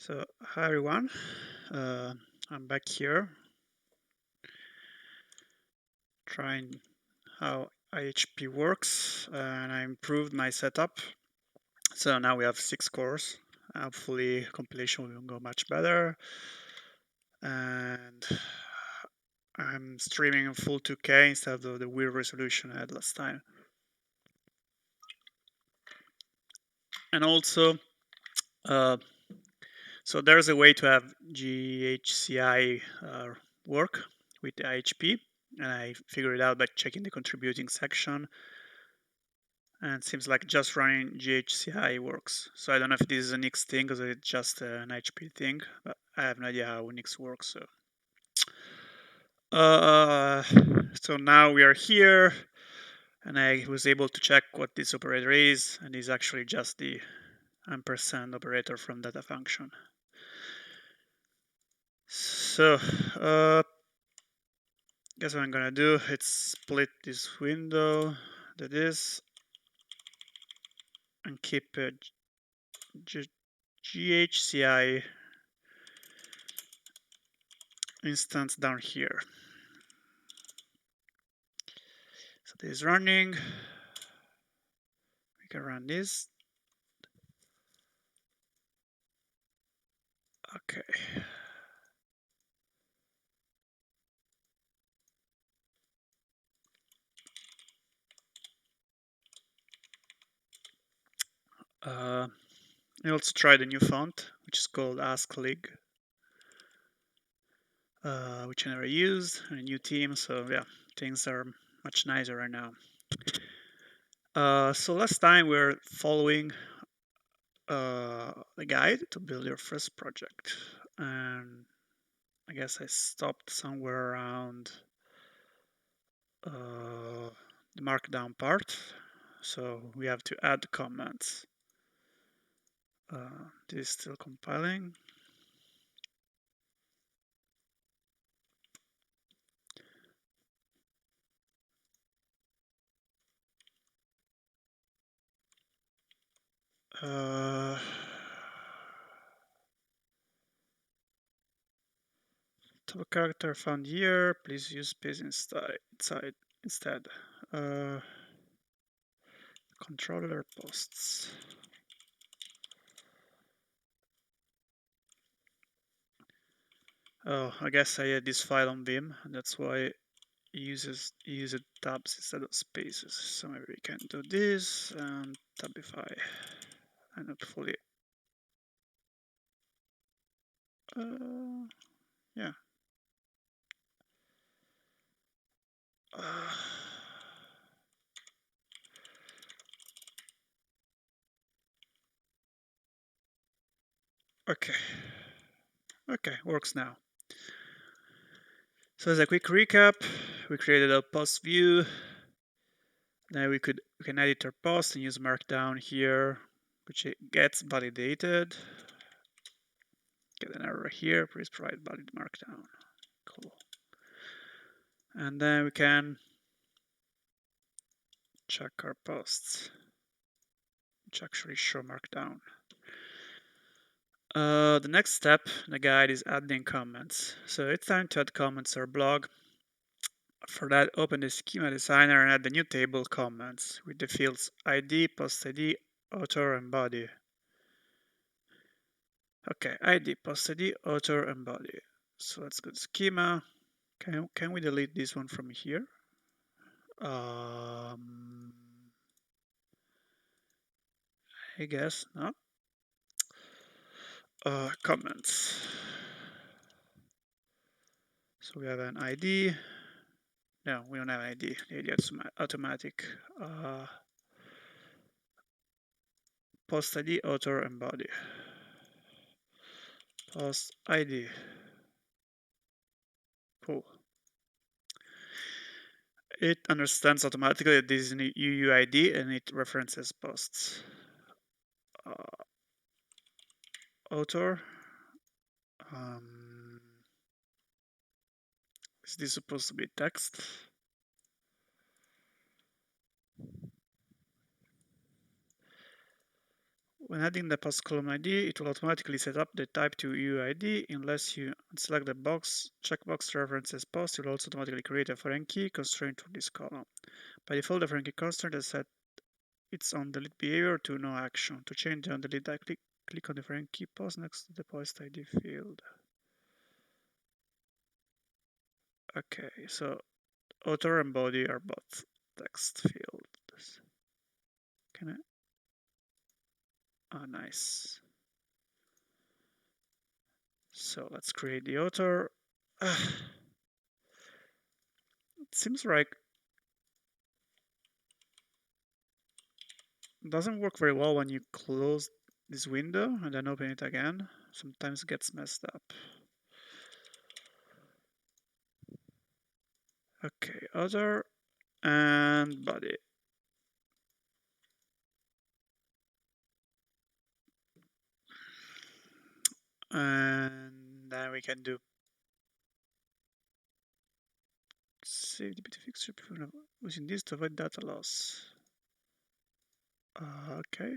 So, hi everyone, I'm back here trying how IHP works, and I improved my setup. So now we have 6 cores. Hopefully compilation will go much better, and I'm streaming in full 2K instead of the weird resolution I had last time. And also, so there's a way to have GHCI work with the IHP, and I figured it out by checking the contributing section, and it seems like just running GHCI works. So I don't know if this is a Nix thing or it's just an IHP thing, but I have no idea how Nix works. So now we are here, and I was able to check what this operator is, and it's actually just the ampersand operator from data function. So, guess what I'm gonna do? It's split this window, that is, and keep a GHCI instance down here. So this is running. We can run this. Okay. Let's try the new font, which is called AskLig, which I never used, and a new theme. So yeah, things are much nicer right now. So last time we were following the guide to build your first project, and I guess I stopped somewhere around the markdown part. So we have to add comments. This is still compiling. Top character found here. Please use space instead. Controller posts. Oh, I guess I had this file on Vim, and that's why it uses tabs instead of spaces. So maybe we can do this and tabify, and hopefully, yeah. Okay. Okay, works now. So as a quick recap, we created a post view. Now we can edit our post and use markdown here, which it gets validated. Get an error here, please provide valid markdown. Cool. And then we can check our posts, which actually show markdown. The next step in the guide is adding comments. So it's time to add comments to our blog. For that, open the schema designer and add the new table comments with the fields ID, post ID, author, and body. Okay, ID, post ID, author, and body. So let's go to schema. Can we delete this one from here? I guess not. Comments. So we have an ID. No, we don't have an ID. The ID is automatic. Post ID, author, and body. Post ID. Cool. It understands automatically that this is an UUID and it references posts. Author. Is this supposed to be text? When adding the post column ID, it will automatically set up the type to UID unless you select the checkbox references post. It will also automatically create a foreign key constraint for this column. By default, the foreign key constraint is set its on delete behavior to no action. To change the on delete, I click on the foreign key post next to the post ID field. Okay, so author and body are both text fields. Can I? Oh, nice. So let's create the author. It seems like it doesn't work very well when you close this window and then open it again. Sometimes it gets messed up. Okay, author and body. And then we can do save the bit fixture before using this to avoid data loss. Okay.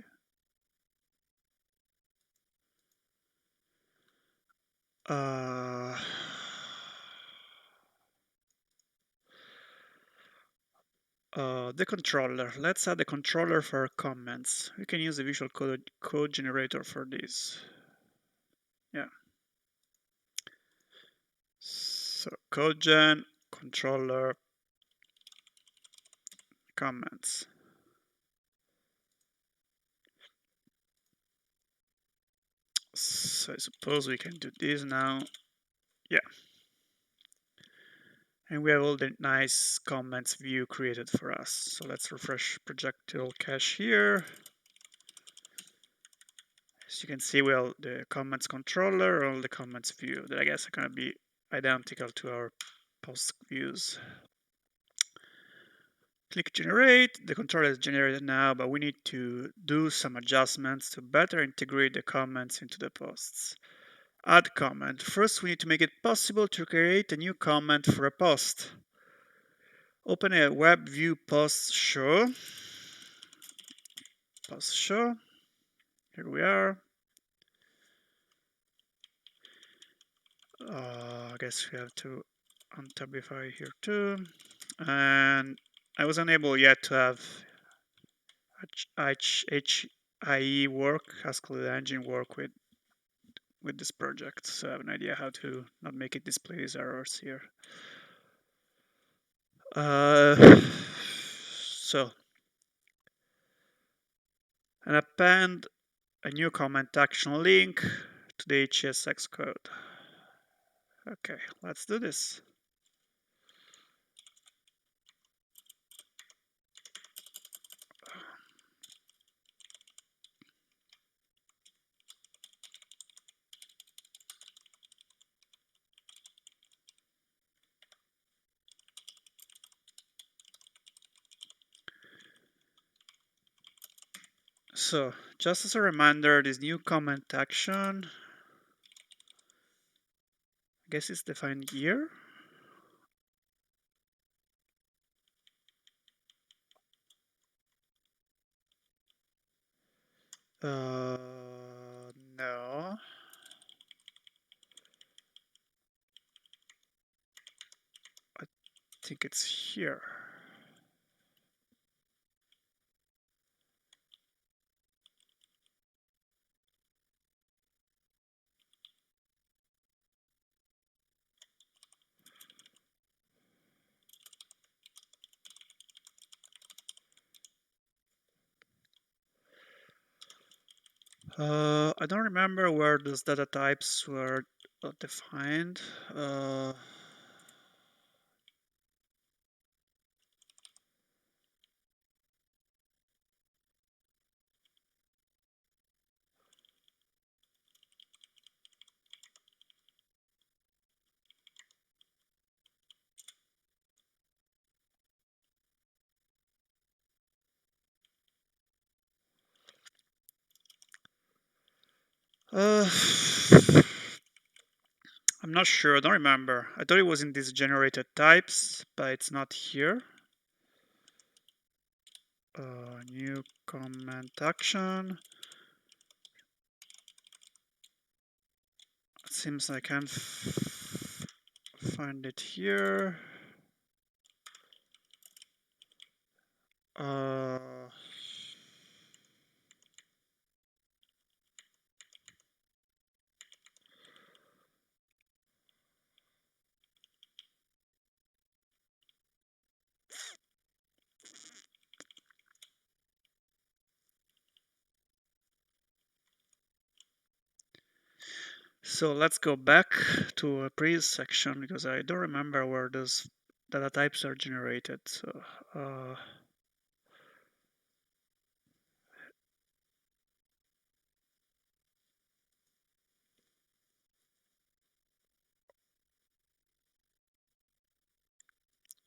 The controller. Let's add the controller for comments. We can use the visual code generator for this. Yeah. So code gen, controller, comments. So I suppose we can do this now. Yeah. And we have all the nice comments view created for us. So let's refresh projectile cache here. As you can see, well, the comments controller, all the comments view that I guess are going to be identical to our post views. Click generate. The controller is generated now, but we need to do some adjustments to better integrate the comments into the posts. Add comment. First, we need to make it possible to create a new comment for a post. Open a web view post show. Post show. Here we are. I guess we have to untabify here too. And I was unable yet to have HIE work, Haskell engine work with this project. So I have an idea how to not make it display these errors here. So, and append a new comment action link to the HSX code. Okay, let's do this. So, just as a reminder, this new comment action, I guess it's defined here. No. I think it's here. I don't remember where those data types were defined. I'm not sure. I don't remember. I thought it was in these generated types, but it's not here. New comment action. It seems I can't find it here. So let's go back to a previous section because I don't remember where those data types are generated. So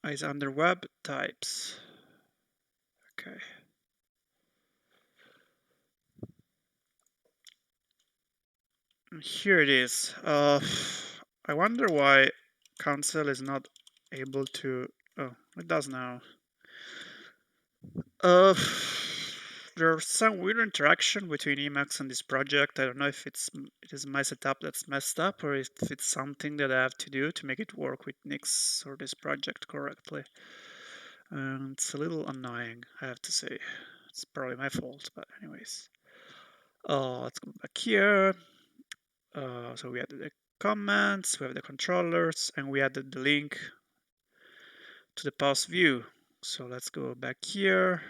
it's under web types. Okay. And here it is. I wonder why Council is not able to. Oh, it does now. Uh, there's some weird interaction between Emacs and this project. I don't know if it is my setup that's messed up or if it's something that I have to do to make it work with Nix or this project correctly. And it's a little annoying, I have to say. It's probably my fault, but anyways. Let's go back here. So we added the comments, we have the controllers, and we added the link to the post view. So let's go back here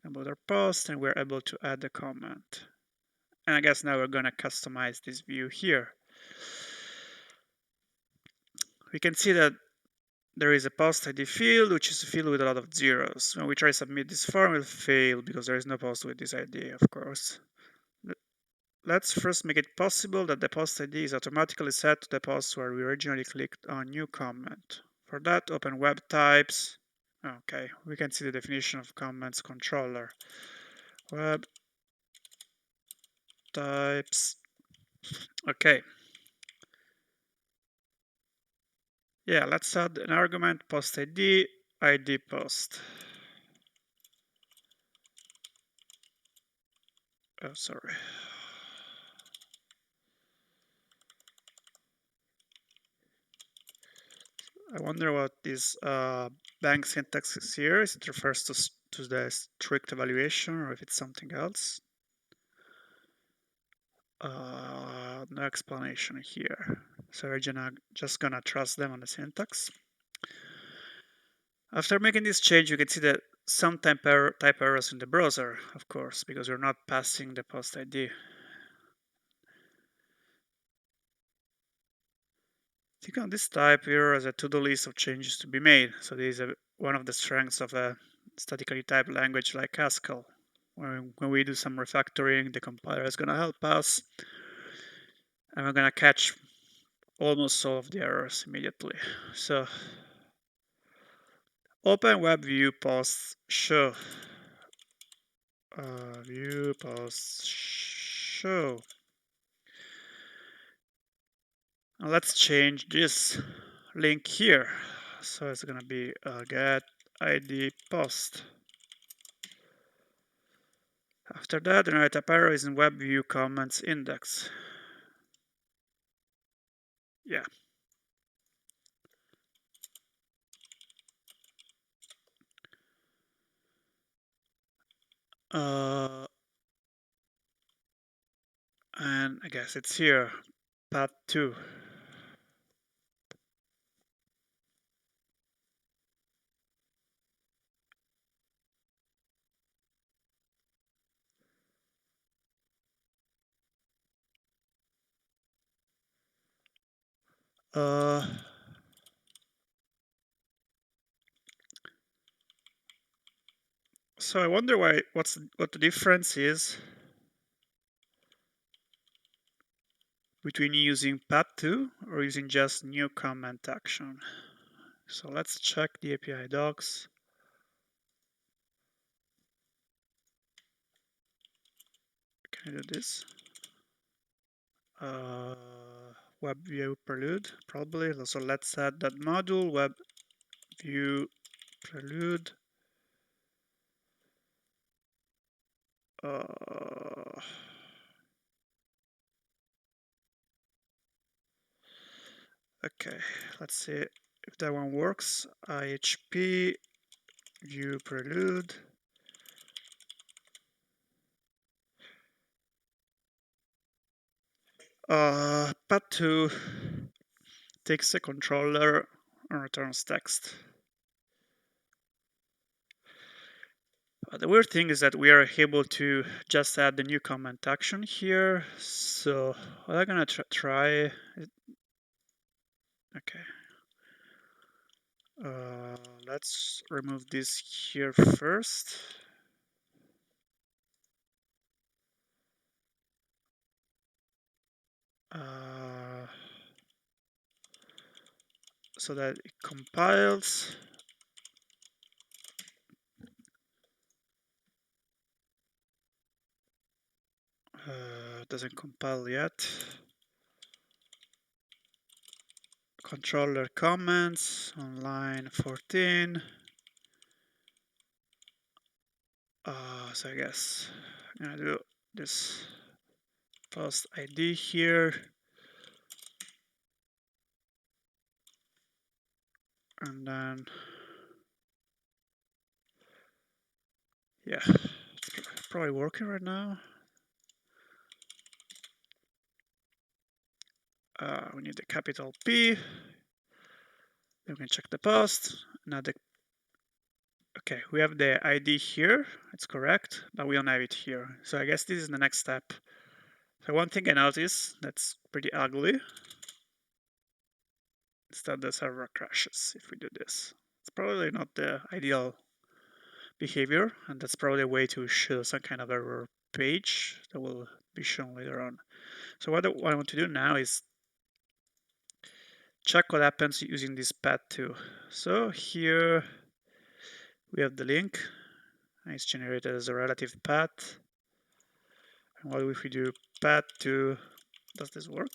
about our post, and we're able to add a comment. And I guess now we're gonna customize this view here. We can see that there is a post ID field, which is a field with a lot of zeros. When we try to submit this form, it will fail because there is no post with this ID, of course. Let's first make it possible that the post ID is automatically set to the post where we originally clicked on new comment. For that, open web types. Okay, we can see the definition of comments controller. Web types. Okay. Yeah, let's add an argument post ID, ID post. Oh, sorry. I wonder what this bank syntax is here. Is it refers to the strict evaluation or if it's something else? No explanation here. So we're just gonna trust them on the syntax. After making this change, you can see that some type errors in the browser, of course, because we're not passing the post ID. Click on this type here as a to-do list of changes to be made. So this is one of the strengths of a statically typed language like Haskell. When we do some refactoring, the compiler is going to help us, and we're going to catch almost all of the errors immediately. So open web view post show. View post show. And let's change this link here. So it's going to be get ID post. After that, the right up arrow is in web view comments index. Yeah. And I guess it's here, part2. So I wonder what the difference is between using part2 or using just new comment action. So let's check the API docs. Can I do this? Web view prelude, probably. So let's add that module, web view prelude. Okay, let's see if that one works. IHP view prelude. Part2 takes a controller and returns text. The weird thing is that we are able to just add the new comment action here. So what I'm gonna try. Okay. Let's remove this here first. So that it compiles. Doesn't compile yet. Controller comments on line 14. So I guess I'm gonna do this post ID here. And then, yeah, it's probably working right now. We need the capital P. Then we can check the post. Now okay, we have the ID here. It's correct, but we don't have it here. So I guess this is the next step. So one thing I noticed that's pretty ugly is that the server crashes if we do this. It's probably not the ideal behavior, and that's probably a way to show some kind of error page that will be shown later on. So what I want to do now is check what happens using this part2. So here we have the link, and it's generated as a relative path. And what if we do part2? Does this work?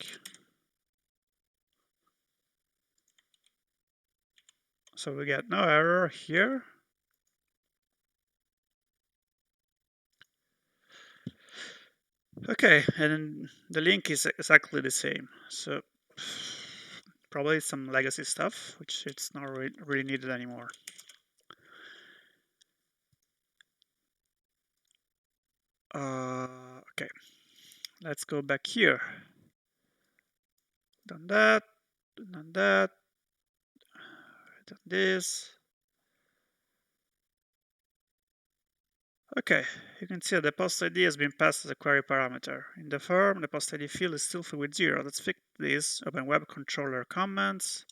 So we get no error here. Okay, and the link is exactly the same. So probably some legacy stuff, which it's not really needed anymore. Okay, let's go back here. Done that, done that, done this. Okay, you can see that the post ID has been passed as a query parameter. In the form, the post ID field is still filled with 0. Let's fix this. Open web controller comments.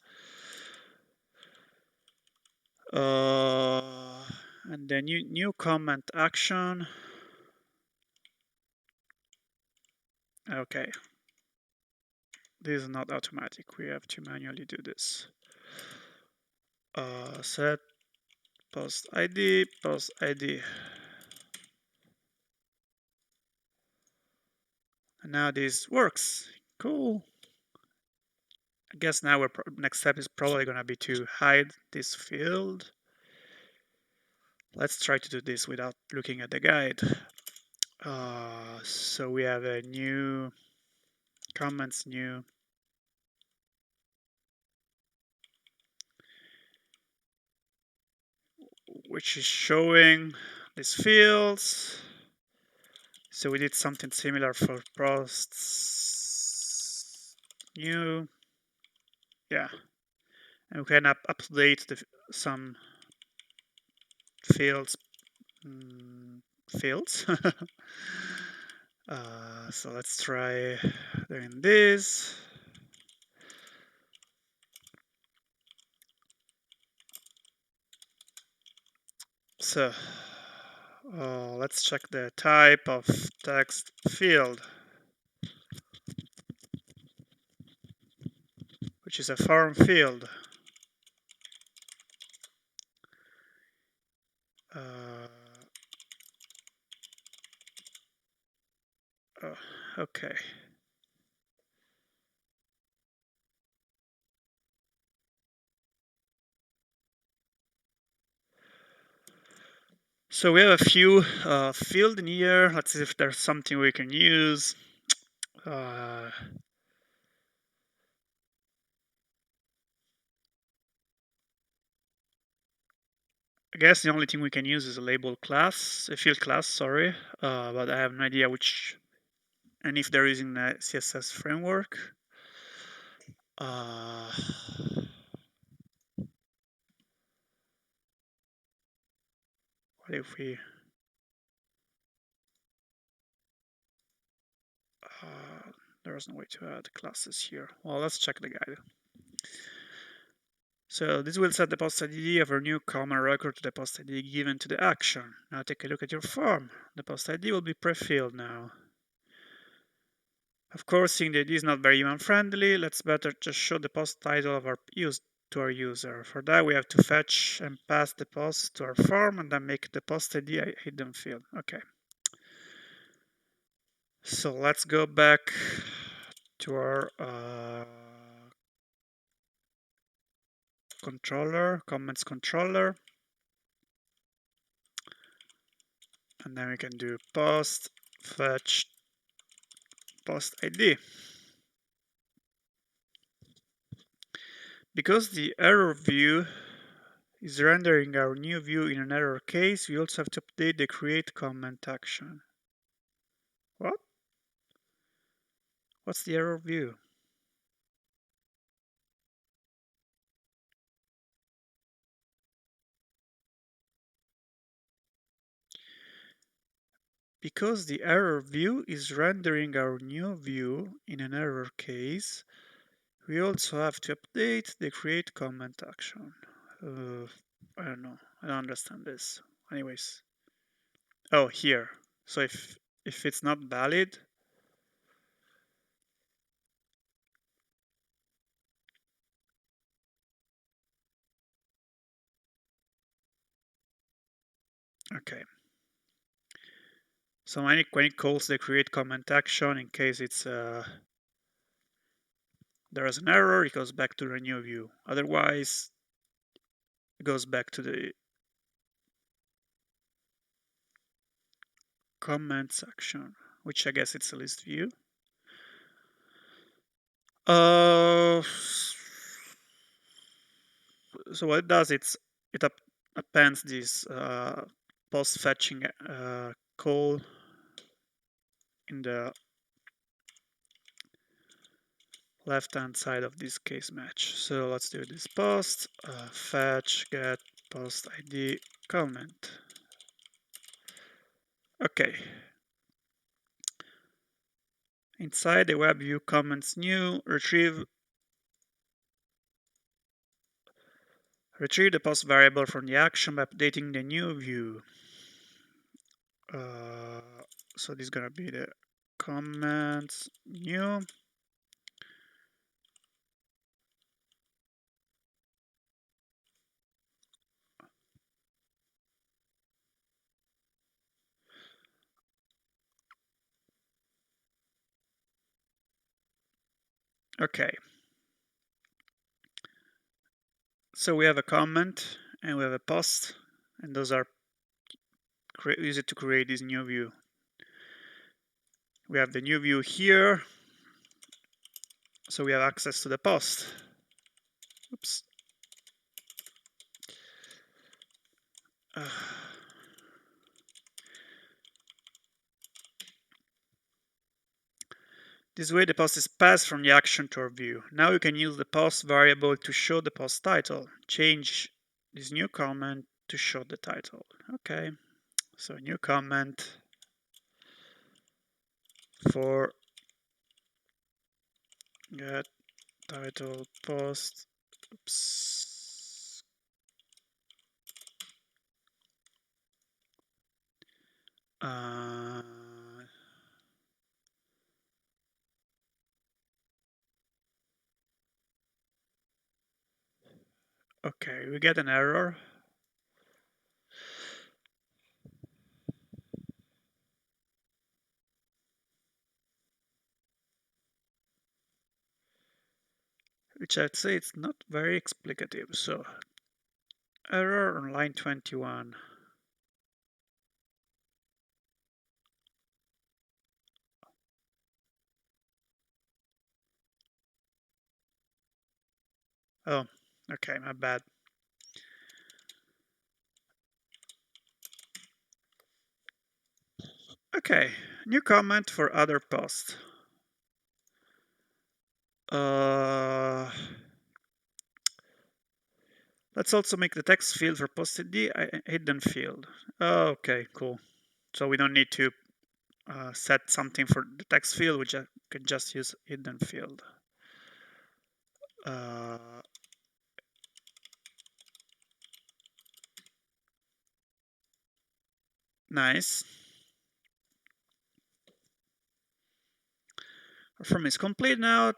And the new comment action. Okay, this is not automatic. We have to manually do this. Set post ID, post ID. And now this works. Cool. I guess now our next step is probably going to be to hide this field. Let's try to do this without looking at the guide. So we have a new comments, new. Which is showing these fields. So we did something similar for posts new. Yeah. And we can update some fields. So let's try doing this. So let's check the type of text field, which is a form field. Okay. So we have a few field in here. Let's see if there's something we can use. I guess the only thing we can use is a label class, a field class, sorry, but I have no idea which, and if they're using the CSS framework. What if we there's no way to add classes here. Well, let's check the guide. So this will set the post ID of our new common record to the post ID given to the action. Now take a look at your form. The post ID will be pre-filled now. Of course, seeing the ID is not very human friendly, let's better just show the post title of our to our user. For that, we have to fetch and pass the post to our form and then make the post ID a hidden field. Okay. So let's go back to our controller, comments controller. And then we can do post fetch post ID. Because the error view is rendering our new view in an error case, we also have to update the create comment action. What? What's the error view? Because the error view is rendering our new view in an error case, we also have to update the create comment action. I don't know. I don't understand this. Anyways. Oh, here. So if it's not valid, okay. So when it calls the create comment action, in case it's there is an error, it goes back to the new view. Otherwise, it goes back to the comment section, which I guess it's a list view. So what it does, it appends this post fetching call in the left hand side of this case match. So let's do this post fetch get post ID comment. Okay. Inside the web view comments new, retrieve the post variable from the action by updating the new view. So this is gonna be the comments new. Okay. So we have a comment and we have a post, and those are used to create this new view. We have the new view here, so we have access to the post. Oops. This way the post is passed from the action to our view. Now you can use the post variable to show the post title. Change this new comment to show the title. Okay, so new comment for get title post. Oops. Okay, we get an error. Which I'd say it's not very explicative. So error on line 21. Oh, okay, my bad. Okay, new comment for other post. Let's also make the text field for post ID a hidden field. Okay, cool. So we don't need to set something for the text field, which I can just use hidden field. Nice. Our form is complete now.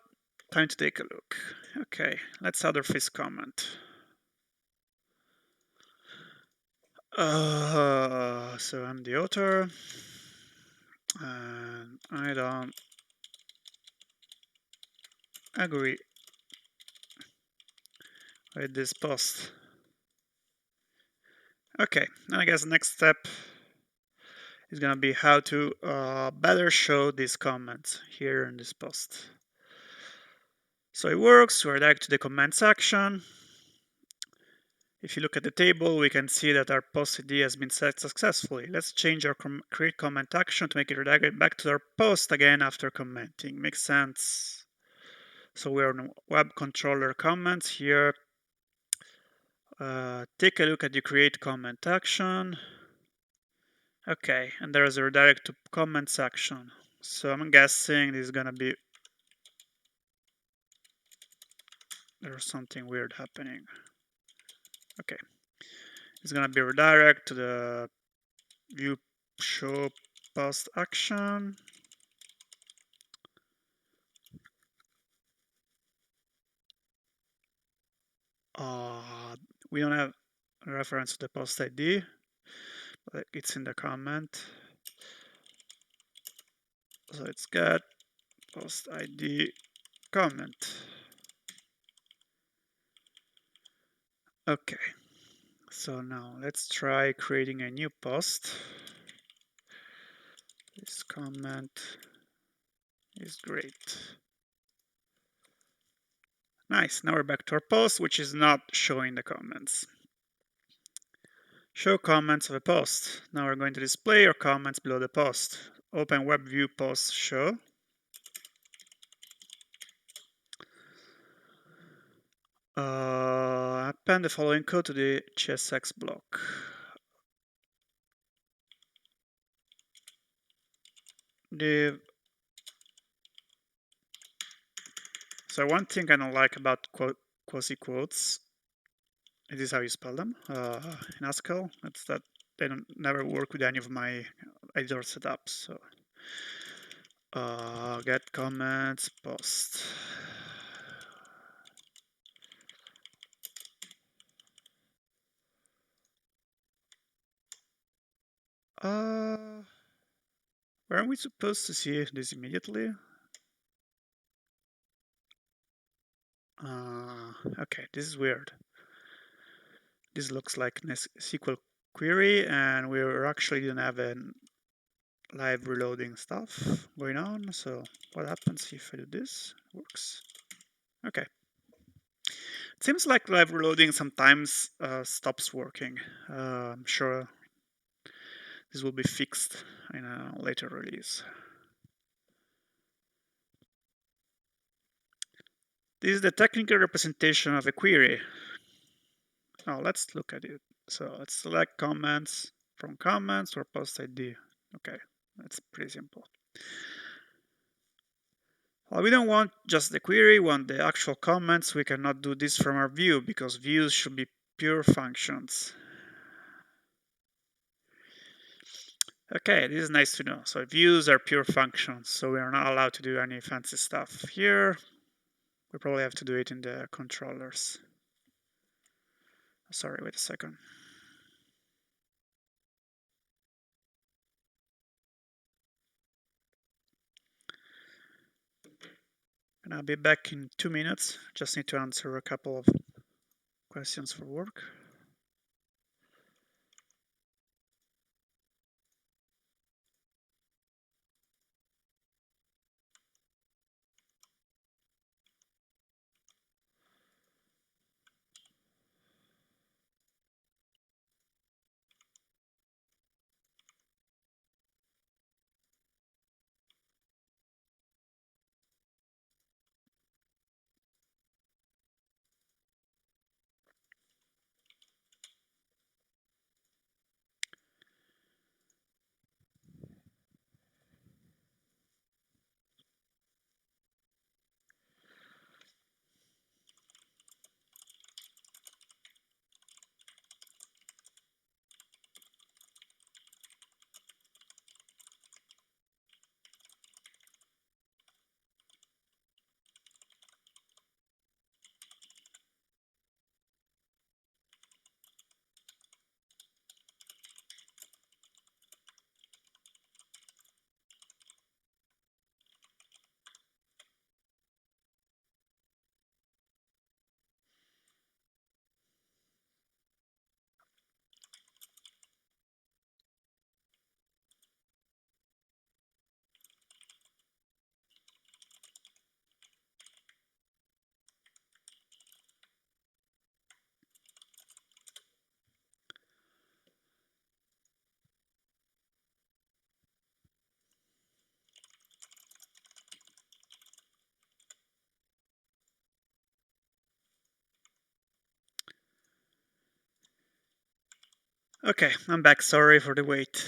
Time to take a look. Okay, let's add our first comment. So I'm the author, and I don't agree with this post. Okay, and I guess the next step is gonna be how to better show these comments here in this post. So it works. We're back to the comment section. If you look at the table, we can see that our post ID has been set successfully. Let's change our create comment action to make it redirect back to our post again after commenting. Makes sense. So we're on web controller comments here. Take a look at the create comment action. Okay, and there is a redirect to comment section. So I'm guessing this is gonna be there's something weird happening. Okay, it's gonna be redirect to the view show post action. We don't have a reference to the post ID, but it's in the comment. So it's get post ID comment. Okay, so now let's try creating a new post. This comment is great. Nice, now we're back to our post, which is not showing the comments. Show comments of a post. Now we're going to display our comments below the post. Open web view post show. Append the following code to the CSX block. Div. So one thing I don't like about quasi quotes, it is how you spell them in Haskell. It's that they don't never work with any of my editor setups. So get comments post. Weren't we supposed to see this immediately? Okay, this is weird. This looks like a SQL query, and we actually didn't have a live reloading stuff going on. So what happens if I do this? Works. Okay. It seems like live reloading sometimes stops working. I'm sure this will be fixed in a later release. This is the technical representation of a query. Now let's look at it. So let's select comments from comments or post ID. Okay, that's pretty simple. Well, we don't want just the query, we want the actual comments. We cannot do this from our view because views should be pure functions. Okay, this is nice to know. So views are pure functions, so we are not allowed to do any fancy stuff here. We probably have to do it in the controllers. Sorry, wait a second. And I'll be back in 2 minutes. Just need to answer a couple of questions for work. Okay, I'm back. Sorry for the wait.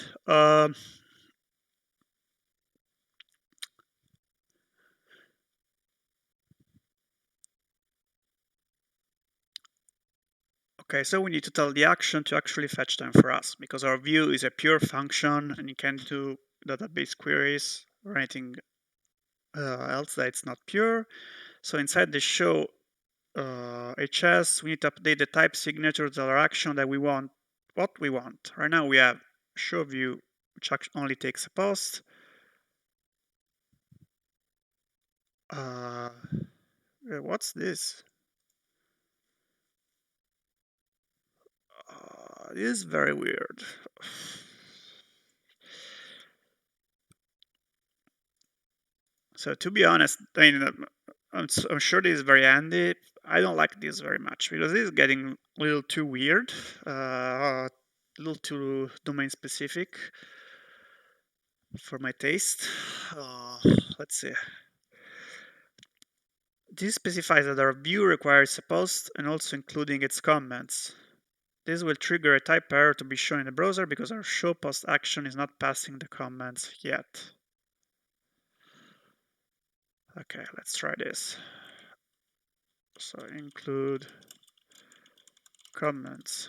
Okay, so we need to tell the action to actually fetch them for us because our view is a pure function and you can't do database queries or anything else that it's not pure. So inside the show HS, we need to update the type signature to our action that we want, what we want. Right now we have show view, which only takes a post. Uh, what's this? This is very weird. So to be honest, I mean, I'm sure this is very handy. I don't like this very much because this is getting a little too weird, a little too domain specific for my taste. Uh, let's see. This specifies that our view requires a post and also including its comments. This will trigger a type error to be shown in the browser because our show post action is not passing the comments yet. Okay, let's try this. So include comments.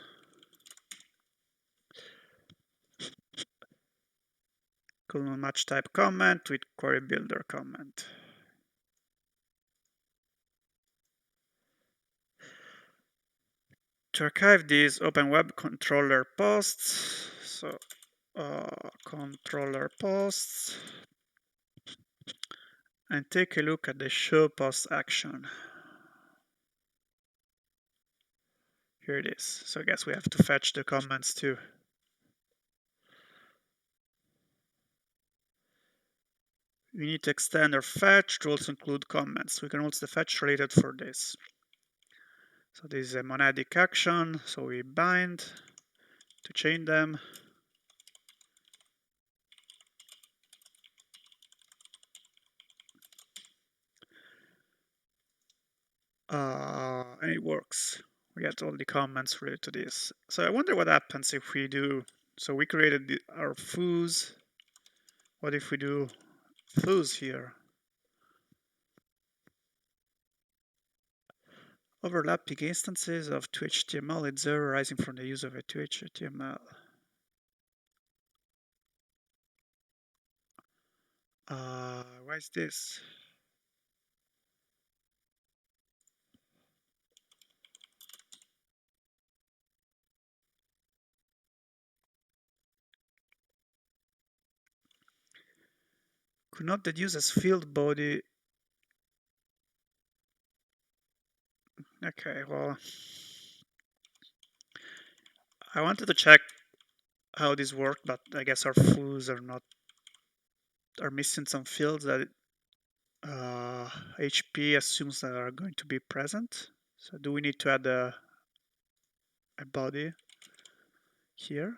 Colon match type comment with query builder comment. To archive these, open web controller posts. So controller posts and take a look at the show post action. Here it is. So I guess we have to fetch the comments too. We need to extend our fetch to also include comments. We can also fetch related for this. So this is a monadic action. So we bind to chain them. And it works. We get all the comments related to this. So I wonder what happens if we do. So we created our foos. What if we do foos here? Overlapping instances of 2HTML at 0 arising from the use of a 2HTML. Why is this? Could not deduce as field body. Okay, well, I wanted to check how this worked, but I guess our foos are missing some fields that HP assumes that are going to be present. So do we need to add a body here?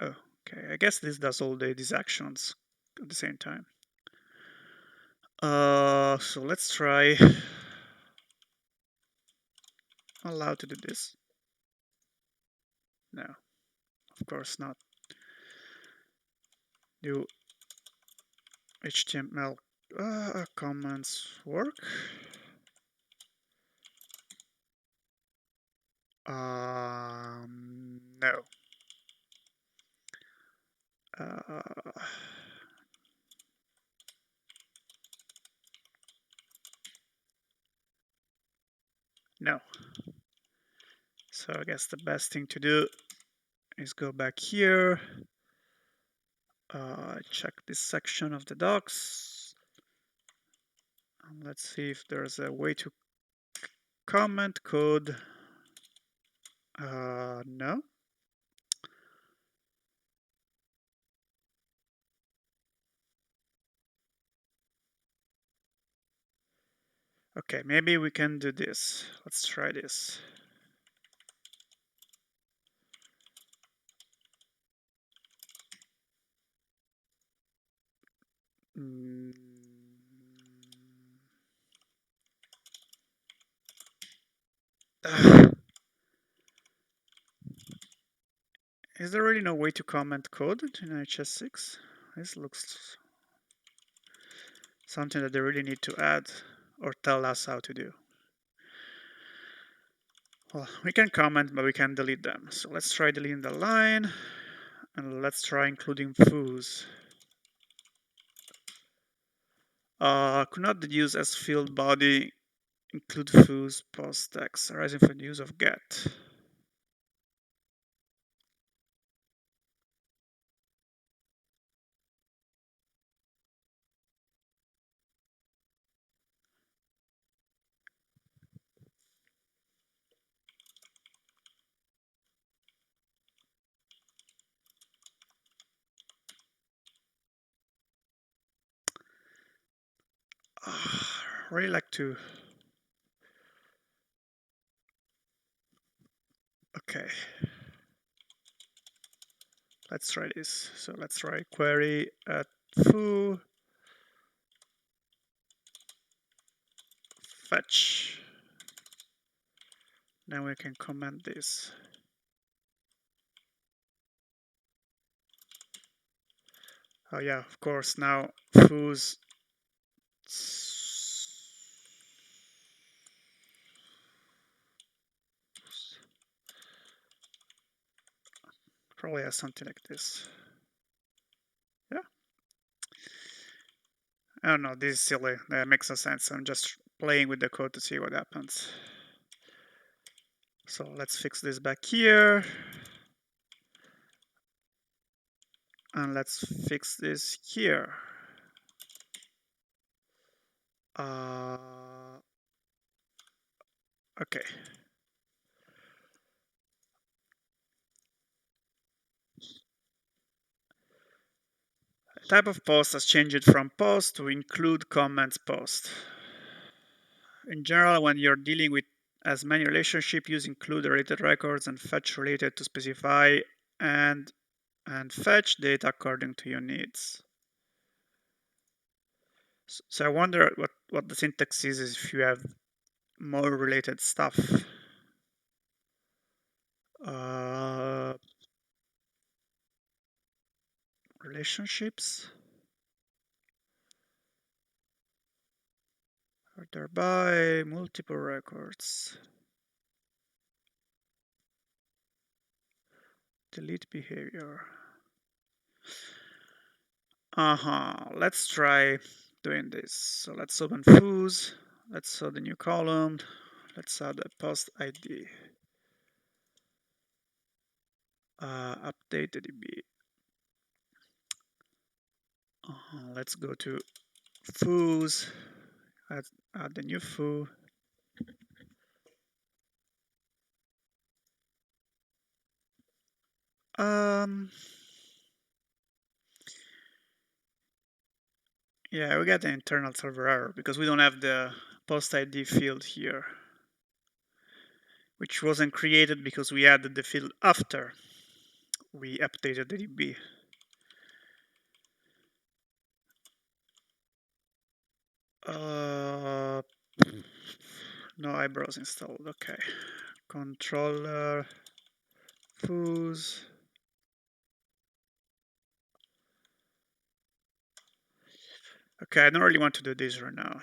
Oh, okay. I guess this does all these actions at the same time. So let's try allow to do this. No, of course not. Do HTML comments work? No. No. So I guess the best thing to do is go back here, check this section of the docs. And let's see if there's a way to comment code. No. Okay, maybe we can do this. Let's try this. Is there really no way to comment code in HS6? This looks something that they really need to add or tell us how to do. Well, we can comment, but we can delete them. So let's try deleting the line, and let's try including foos. Could not use as field body include foos post text arising from the use of get. Really like to. Okay. Let's try this. So let's try query at foo fetch. Now we can comment this. Oh yeah, of course. Now foos probably has something like this. Yeah. I don't know. This is silly. That makes no sense. I'm just playing with the code to see what happens. So let's fix this back here. And let's fix this here. Okay. Type of post has changed from post to include comments post. In general, when you're dealing with as many relationships, use include related records and fetch related to specify and fetch data according to your needs. So I wonder what the syntax is if you have more related stuff. Relationships. Order by multiple records. Delete behavior. Let's try doing this. So let's open foos. Let's add the new column. Let's add a post ID. Update the DB. Let's go to foos. Add the new foo. Yeah, we got the internal server error because we don't have the post ID field here, which wasn't created because we added the field after we updated the DB. No eyebrows installed. Okay. Controller foos. Okay, I don't really want to do this right now.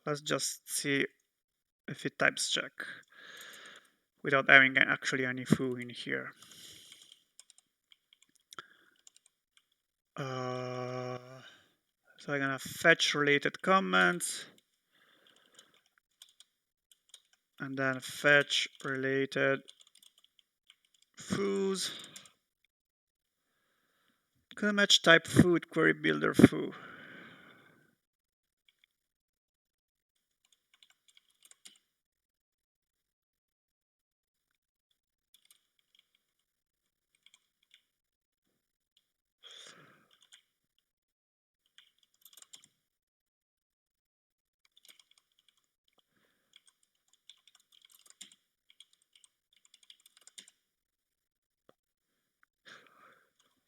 Let's just see if it types check without having actually any foo in here. So I'm gonna fetch related comments and then fetch related foos. Can I match type food query builder foo?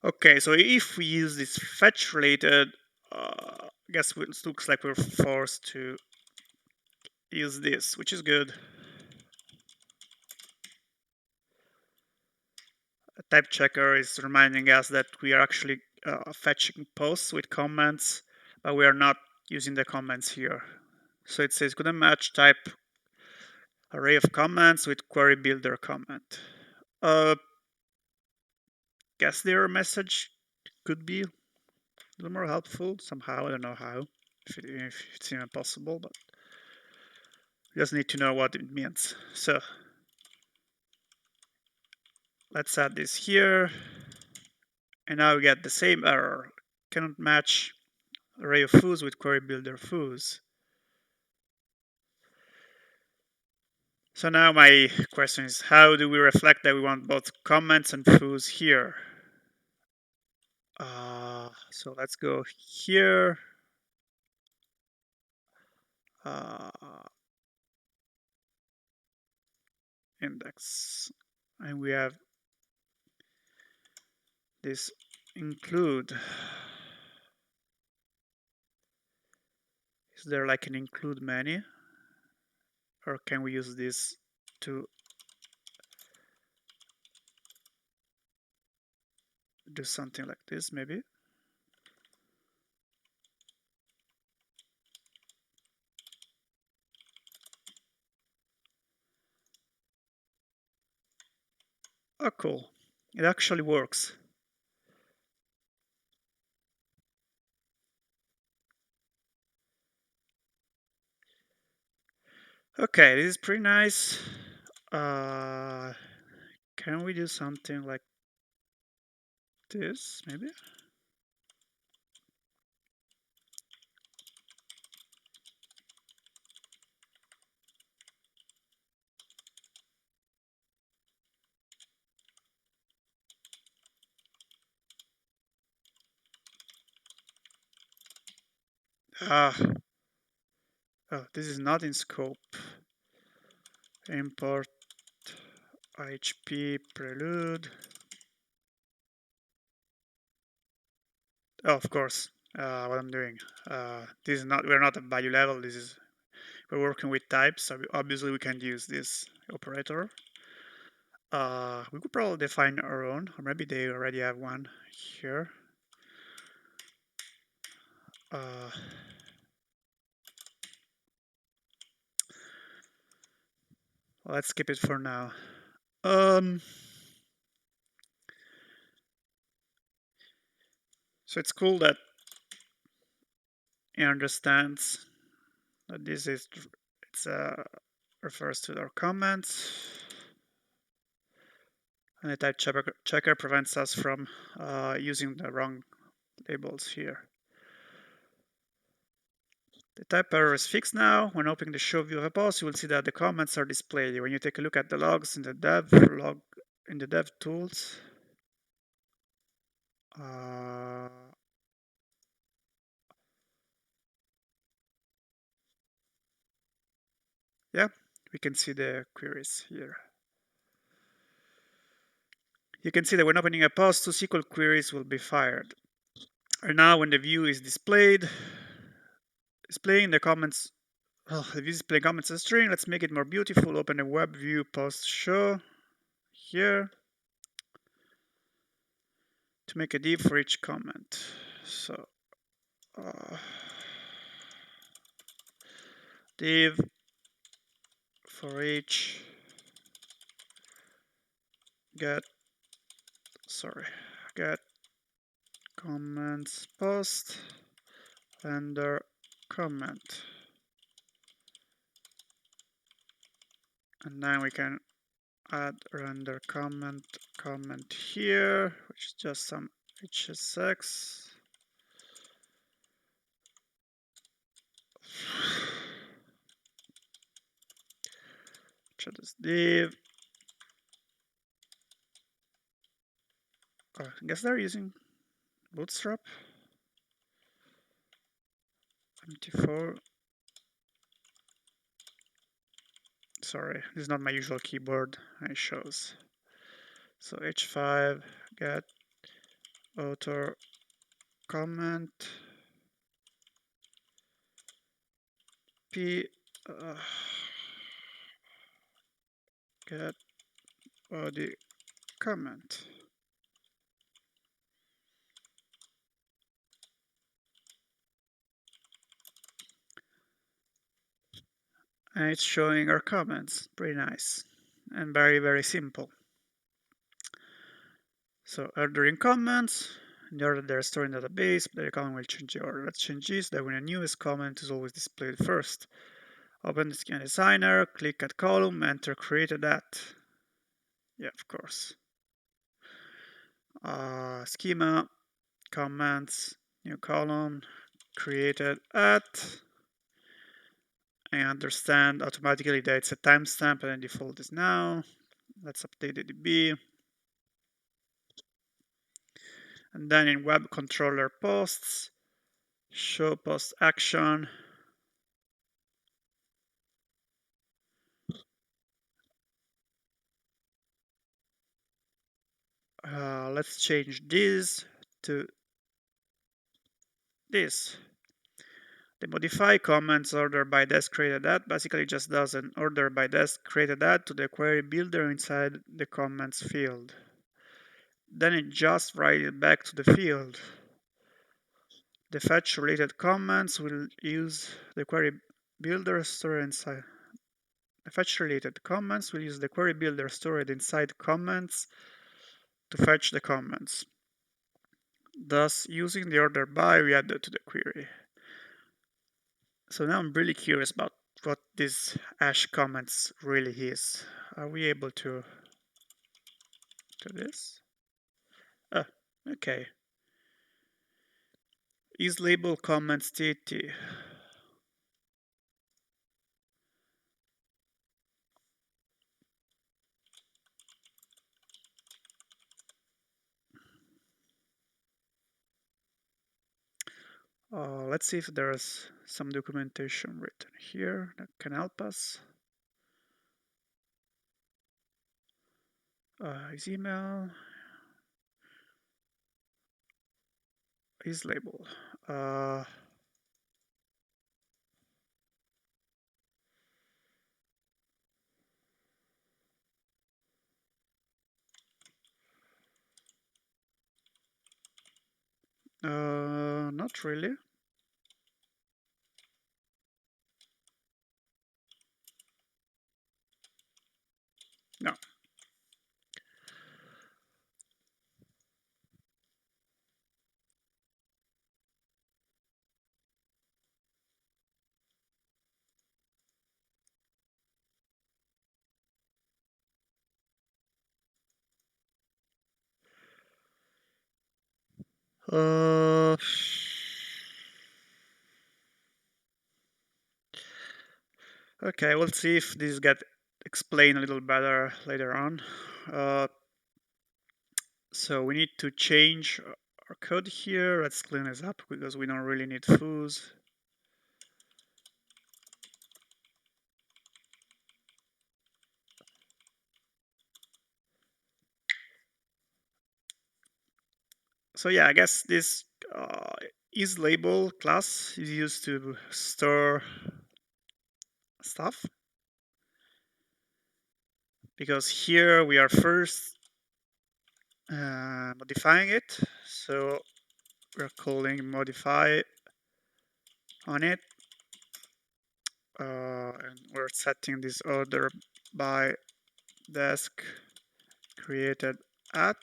Okay, so if we use this fetch related, I guess it looks like we're forced to use this, which is good. A type checker is reminding us that we are actually fetching posts with comments, but we are not using the comments here. So it says couldn't match type array of comments with query builder comment. Guess the error message could be a little more helpful somehow. I don't know how, if it's even possible, but we just need to know what it means. So let's add this here. And now we get the same error. Cannot match array of foos with query builder foos. So now my question is, how do we reflect that we want both comments and foos here? So let's go here. Index. And we have this include. Is there like an include many? Or can we use this to do something like this maybe? Oh, cool. It actually works. Okay, this is pretty nice. Can we do something like this, maybe? Oh, this is not in scope. Import IHP prelude. Oh, of course. What I'm doing. This is not. We're not at value level. This is. We're working with types. So obviously, we can use this operator. We could probably define our own, or maybe they already have one here. Well, let's skip it for now. So it's cool that it understands that this is refers to our comments, and the type checker prevents us from using the wrong labels here. The type error is fixed now. When opening the show view of a post, you will see that the comments are displayed. When you take a look at the logs in the dev log in the dev tools, yeah, we can see the queries here. You can see that when opening a post, 2 SQL queries will be fired. And now when the view is displaying the comments, the view display comments as string, let's make it more beautiful. Open a web view post show here to make a div for each comment. So div for each get comments post render comment, and then we can add render comment here, which is just some HSX. Check this div. I guess they're using Bootstrap. 24. Sorry, this is not my usual keyboard. It shows. So h5 get author comment p get body comment. And it's showing our comments. Pretty nice. And very, very simple. So ordering comments, in the order they're stored in the database, but the comment will change the order. Let's change this, that when a newest comment is always displayed first. Open the Schema Designer, click at column, enter created at. Yeah, of course. Schema, comments, new column, created at. I understand automatically that it's a timestamp and the default is now. Let's update the DB. And then in web controller posts, show post action. Let's change this to this. The modify comments order by desk created at basically just does an order by desk created at to the query builder inside the comments field. Then it just writes it back to the field. The fetch related comments will use the query builder stored inside. The fetch related comments will use the query builder stored inside comments to fetch the comments. Thus, using the order by, we add that to the query. So now I'm really curious about what this hash comments really is. Are we able to do this? Oh, okay. Is label comments TT. Let's see if there's some documentation written here that can help us. His email, his label. Not really. No. Okay, we'll see if this get explained a little better later on. So we need to change our code here. Let's clean this up because we don't really need foos. So yeah, I guess this is label class is used to store stuff, because here we are first modifying it. So we're calling modify on it, and we're setting this order by desk created at,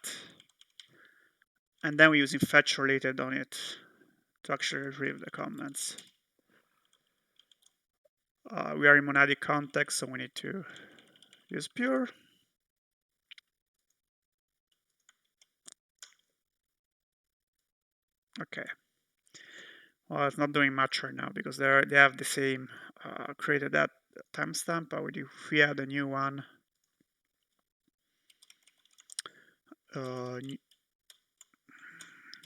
and then we're using fetch related on it to actually retrieve the comments. We are in monadic context, so we need to use pure. Okay. Well, it's not doing much right now because they have the same created that timestamp, but if we add a new one,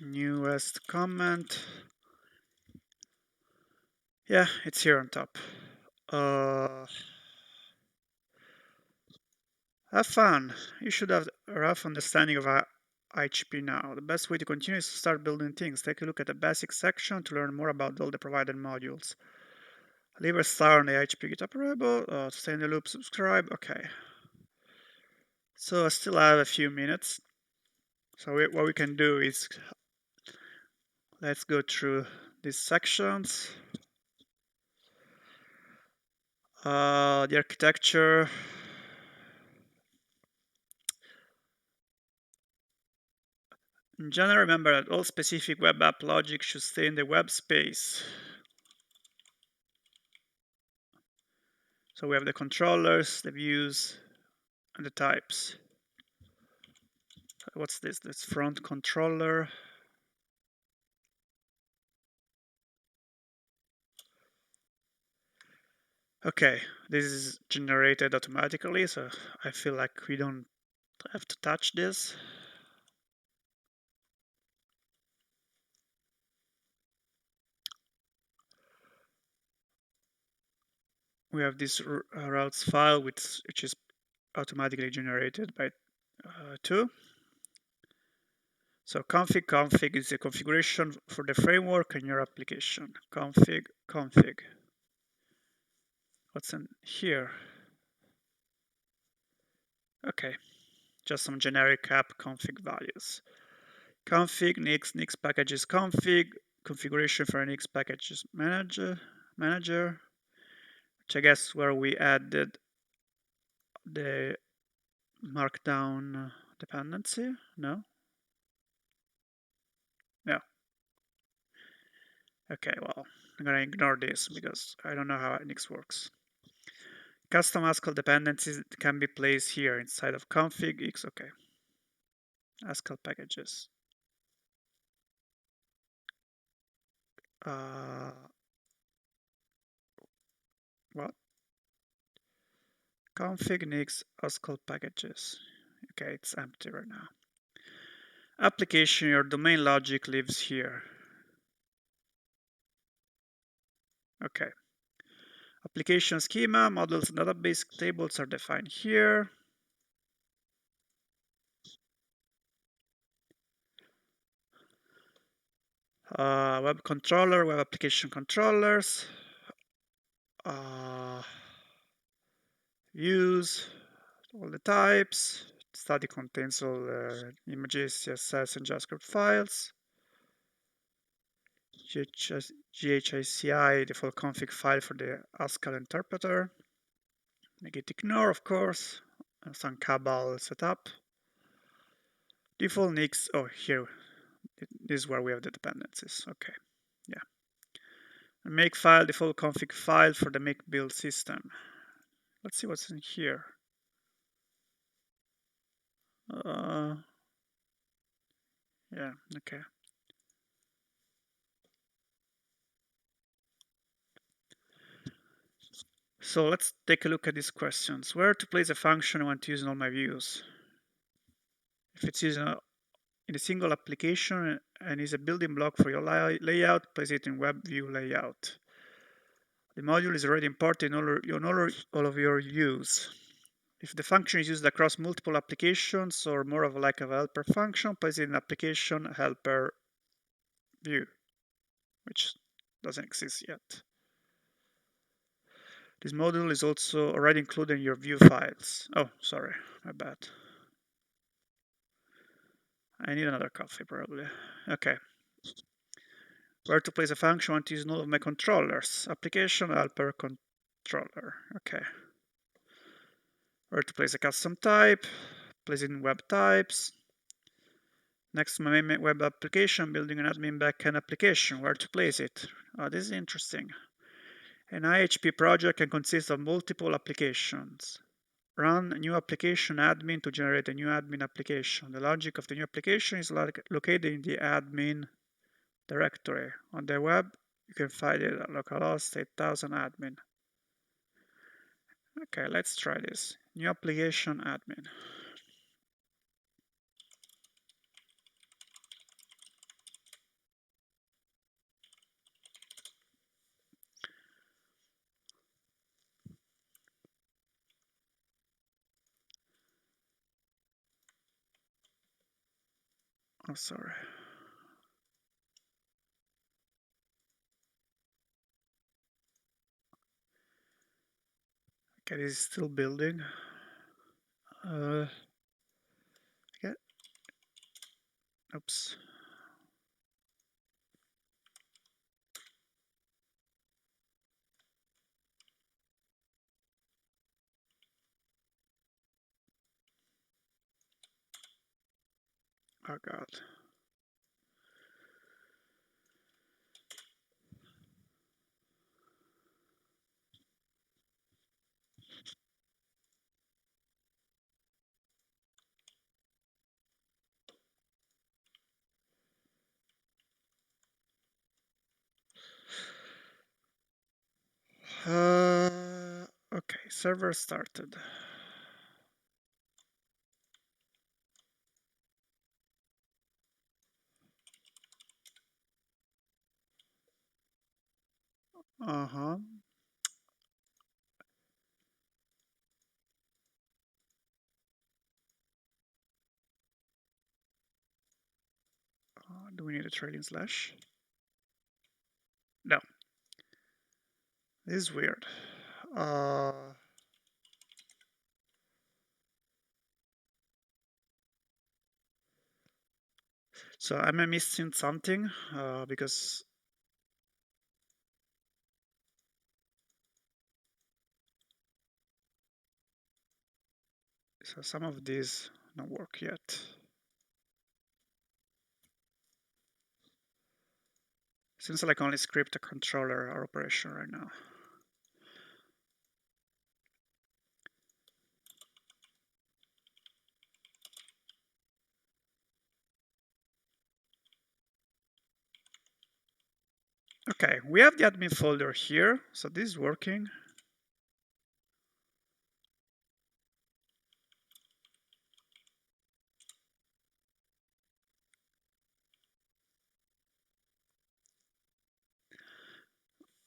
newest comment, yeah, it's here on top. Have fun. You should have a rough understanding of IHP now. The best way to continue is to start building things. Take a look at the basic section to learn more about all the provided modules. Leave a star on the IHP GitHub repo. Stay in the loop, subscribe. Okay. So I still have a few minutes. So what we can do is let's go through these sections. The architecture. In general, remember that all specific web app logic should stay in the web space. So we have the controllers, the views, and the types. What's this? This front controller. Okay, this is generated automatically, so I feel like we don't have to touch this. We have this routes file, which is automatically generated by 2. So config is the configuration for the framework and your application. Config. What's in here? Okay, just some generic app config values. Config Nix packages config, configuration for Nix packages manager, which I guess where we added the markdown dependency. No. Okay, well, I'm gonna ignore this because I don't know how Nix works. Custom Haskell dependencies can be placed here inside of config x. Okay. Haskell packages. What? Config Nix Haskell packages. Okay, it's empty right now. Application, your domain logic lives here. Okay. Application schema, models and database tables are defined here. Web controller, web application controllers. Views, all the types. Study contains all images, CSS, and JavaScript files. GHICI, default config file for the Haskell interpreter. Git ignore, of course. Some Cabal setup. Default Nix. Oh, here. This is where we have the dependencies. Okay. Yeah. And make file, default config file for the make build system. Let's see what's in here. Yeah, okay. So let's take a look at these questions. Where to place a function I want to use in all my views? If it's used in a single application and is a building block for your layout, place it in web view layout. The module is already imported in all of your views. If the function is used across multiple applications or more of like a helper function, place it in application helper view, which doesn't exist yet. This module is also already included in your view files. Oh, sorry, my bad. I need another coffee probably. Okay. Where to place a function? I want to use all of my controllers. Application helper controller. Okay. Where to place a custom type? Place it in web types. Next to my main web application, building an admin backend application. Where to place it? Oh, this is interesting. An IHP project can consist of multiple applications. Run a new application admin to generate a new admin application. The logic of the new application is located in the admin directory. On the web, you can find it at localhost 8000 admin. Okay, let's try this. New application admin. Oh, sorry. Okay, this is still building. Okay. Oops. Oh God. Okay, server started. Uh-huh. Do we need a trailing slash? No. This is weird. So am I missing something? Because so some of these don't work yet. Seems like only script a controller are operation right now. Okay, we have the admin folder here, so this is working.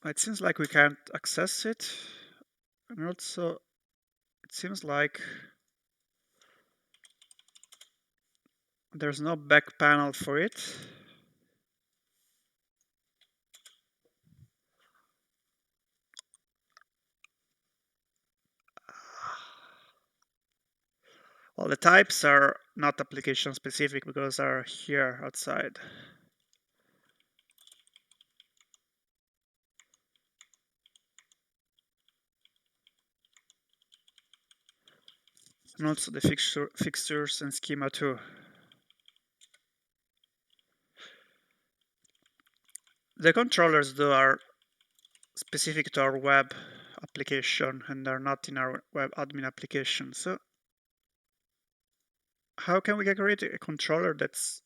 It seems like we can't access it, and also it seems like there's no back panel for it. Well, the types are not application specific because are here outside. And also the fixtures and schema too. The controllers though are specific to our web application and are not in our web admin application. So how can we create a controller that's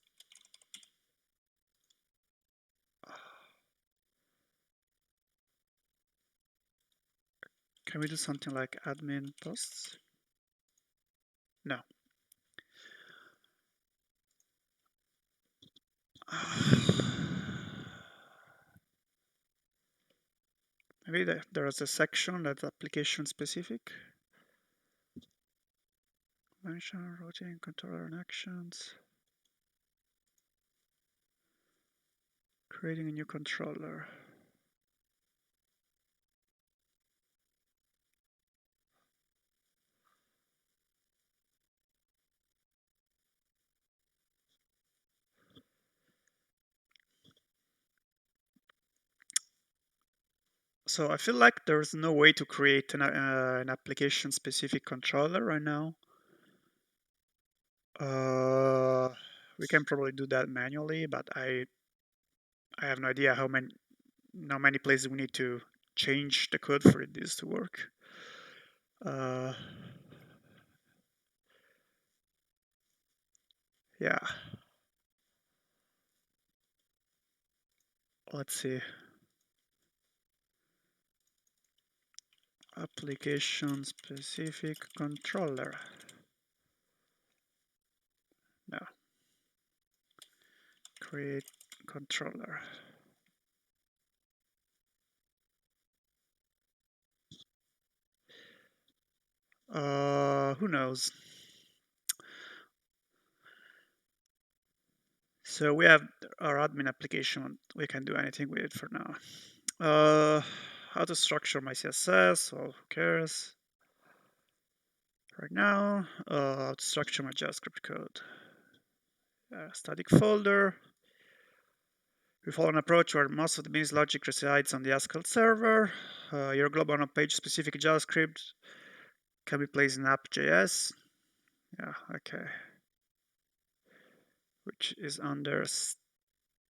can we do something like admin posts? No. Maybe there is a section that's application specific. Mention, rotating controller and actions. Creating a new controller. So I feel like there's no way to create an application specific controller right now. We can probably do that manually, but I have no idea how many places we need to change the code for this to work. Yeah. Let's see. Application specific controller. No. Create controller. Who knows? So we have our admin application. We can do anything with it for now. How to structure my CSS? Well, who cares? right now. To structure my JavaScript code. Static folder. We follow an approach where most of the business logic resides on the SQL server. Your global on-page specific JavaScript can be placed in app.js. Yeah, okay. Which is under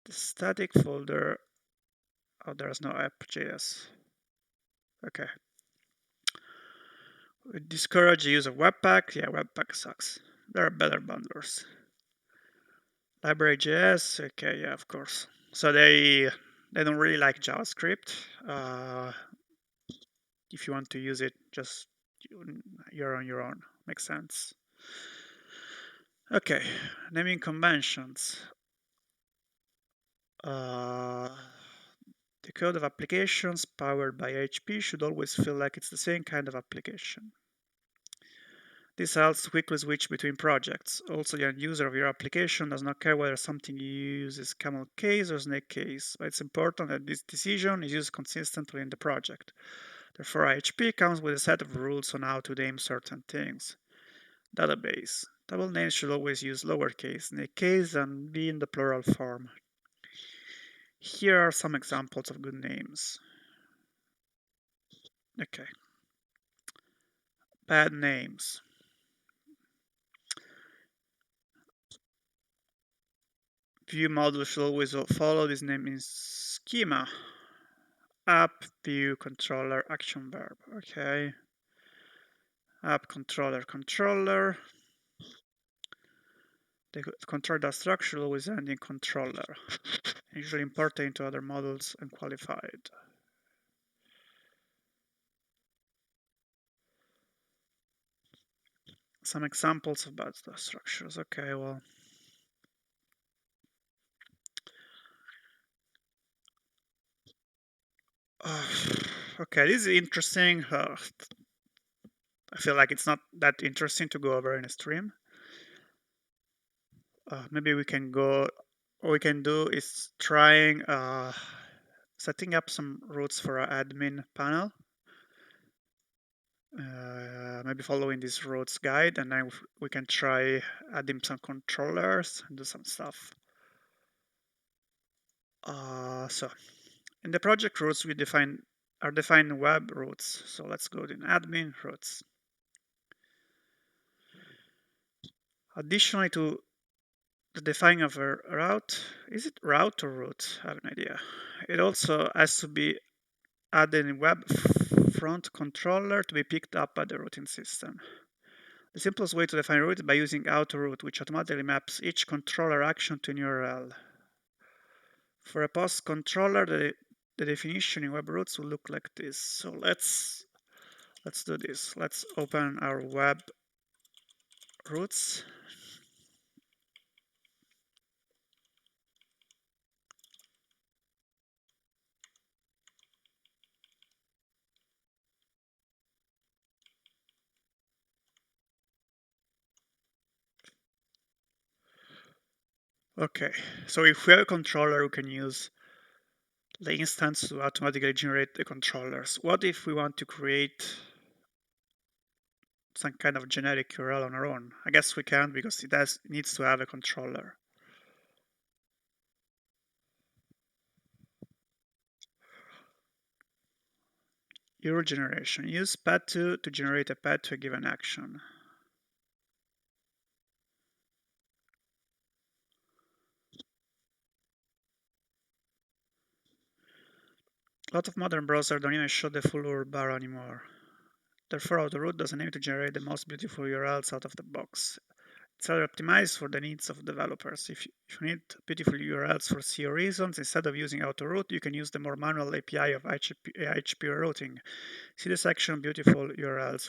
the static folder. Oh, there's no app.js. Okay. We discourage the use of Webpack. Yeah, Webpack sucks. There are better bundlers. Library.js. Okay, yeah, of course. So they don't really like JavaScript. If you want to use it, just you're on your own. Makes sense. Okay, naming conventions. The code of applications powered by IHP should always feel like it's the same kind of application. This helps quickly switch between projects. Also, the end user of your application does not care whether something you use is camel case or snake case, but it's important that this decision is used consistently in the project. Therefore, IHP comes with a set of rules on how to name certain things. Database. Double names should always use lowercase, snake case, and be in the plural form. Here are some examples of good names. Okay. Bad names. View model should always follow this naming schema. App, view, controller, action verb. Okay. App, controller. The controller structure should always end in controller. Usually imported into other models and qualified. Some examples of bad structures. Okay, well. Okay, this is interesting. I feel like it's not that interesting to go over in a stream. Maybe we can go. What we can do is trying setting up some routes for our admin panel. Maybe following this routes guide, and then we can try adding some controllers and do some stuff. So in the project routes, we are defined web routes. So let's go to admin routes. Additionally to the defining of a route, is it route or route? I have an idea. It also has to be added in web front controller to be picked up by the routing system. The simplest way to define route is by using autoroute, which automatically maps each controller action to an URL. For a post controller, the definition in web routes will look like this. So let's do this. Let's open our web routes. Okay, so if we have a controller, we can use the instance to automatically generate the controllers. What if we want to create some kind of generic URL on our own? I guess we can because it needs to have a controller. URL generation. Use part2 to generate a path to a given action. A lot of modern browsers don't even show the full URL bar anymore. Therefore, Autoroute doesn't aim to generate the most beautiful URLs out of the box. It's rather optimized for the needs of developers. If you need beautiful URLs for SEO reasons, instead of using Autoroute, you can use the more manual API of IHP routing. See the section Beautiful URLs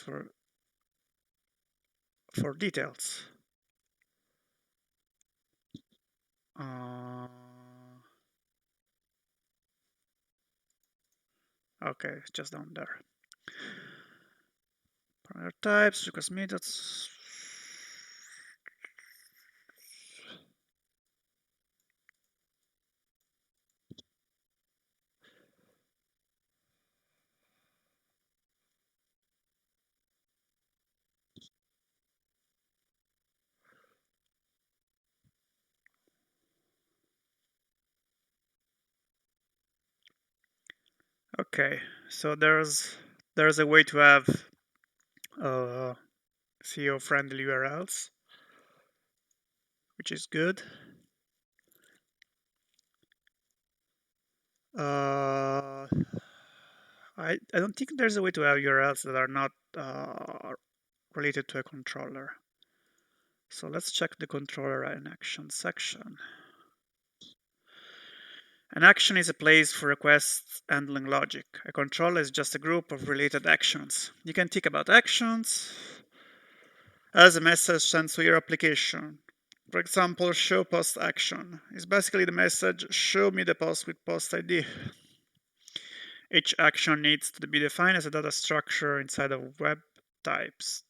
for details. Okay, it's just down there. Parameter types, request methods. Okay, so there's a way to have SEO friendly URLs, which is good. I don't think there's a way to have URLs that are not related to a controller. So let's check the controller in action section. An action is a place for request handling logic. A controller is just a group of related actions. You can think about actions as a message sent to your application. For example, show post action is basically the message show me the post with post ID. Each action needs to be defined as a data structure inside of web types.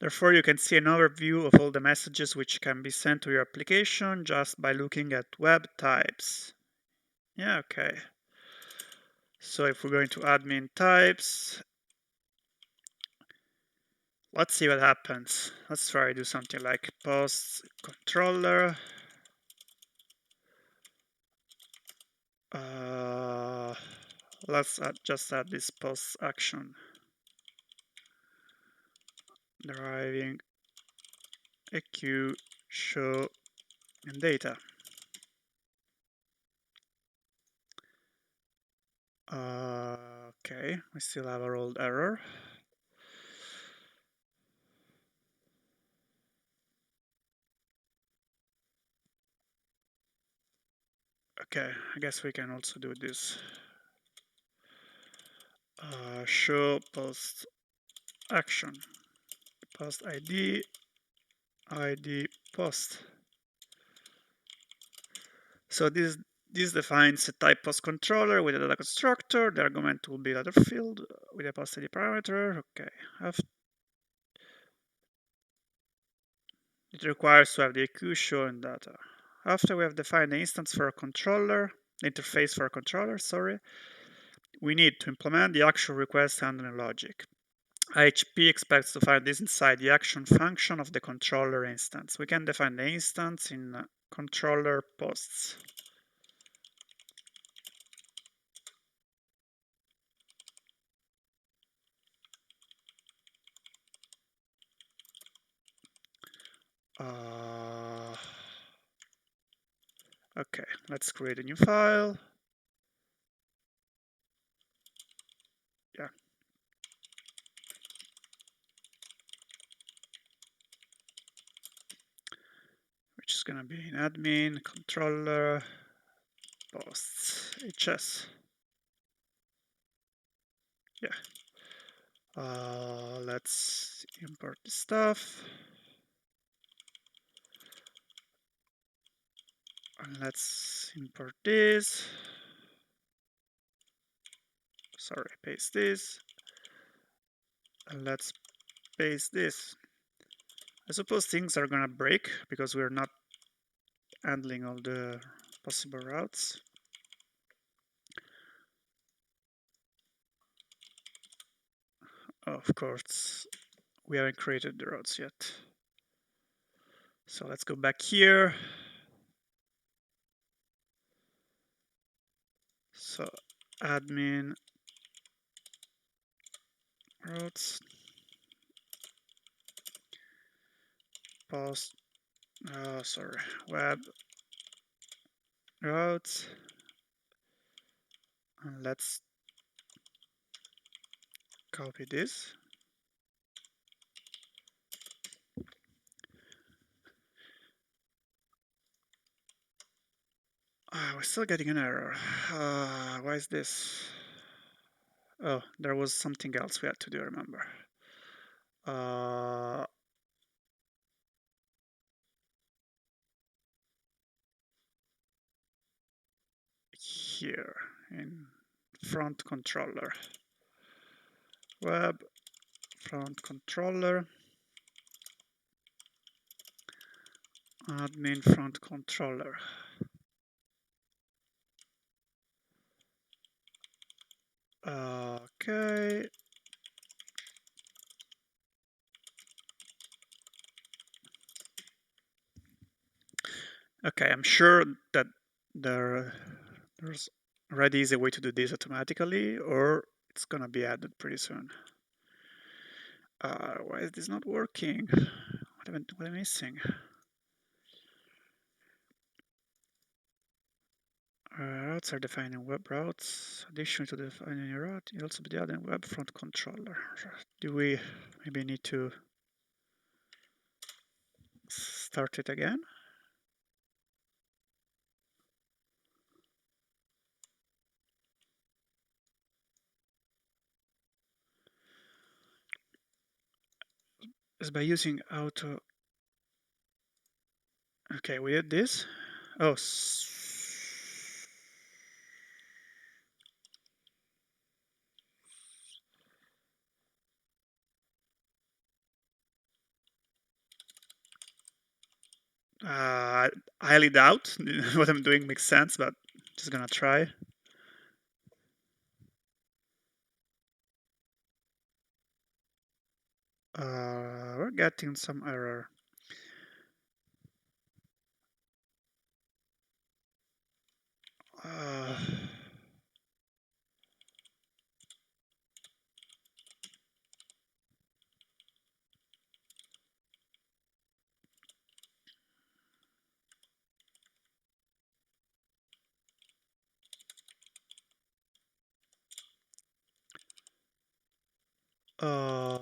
Therefore, you can see an overview of all the messages which can be sent to your application just by looking at web types. Yeah, okay. So if we're going to admin types, let's see what happens. Let's try to do something like post controller. Let's just add this post action. Deriving a queue, show, and data. Okay, we still have our old error. Okay, I guess we can also do this. Show post action, post ID, ID post. So this defines a type post controller with a data constructor. The argument will be data field with a post ID parameter. Okay, it requires to have the AQ show in data. After we have defined the instance for a controller, the interface for a controller, sorry, we need to implement the actual request handling logic. IHP expects to find this inside the action function of the controller instance. We can define the instance in controller posts. Okay, let's create a new file. Yeah. Which is going to be in admin, controller, posts, HS. Yeah. Let's import the stuff. And let's import this. Sorry, paste this. And let's paste this. I suppose things are gonna break because we're not handling all the possible routes. Oh, of course, we haven't created the routes yet. So let's go back here. So admin routes post sorry, web routes, and let's copy this. We're still getting an error. Why is this? Oh, there was something else we had to do, remember. Here in front controller, web front controller, admin front controller. Okay. Okay, I'm sure that there's already is a way to do this automatically, or it's gonna be added pretty soon. Why is this not working? What am I missing? Routes are defining web routes. Additionally to defining a route, it also be added web front controller. Do we maybe need to start it again? Is by using auto. Okay, we did this. Oh, I highly doubt what I'm doing makes sense, but just gonna try. We're getting some error. Uh, uh,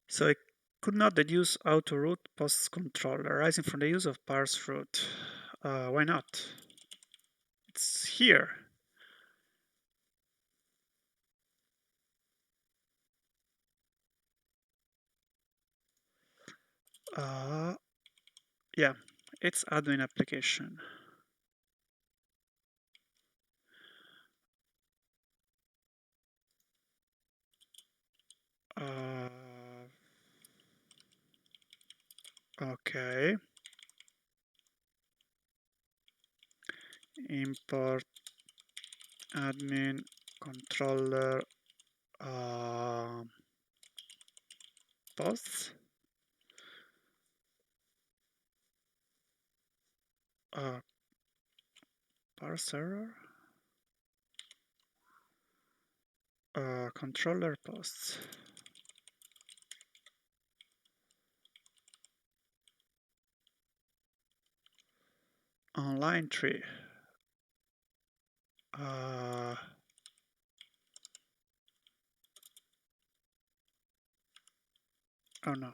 so I could not deduce auto route post control arising from the use of parse route. Why not? It's here. Uh, yeah, it's admin application. Uh, okay. Import admin controller posts. Uh, parse error. Controller posts. On line 3. Oh no,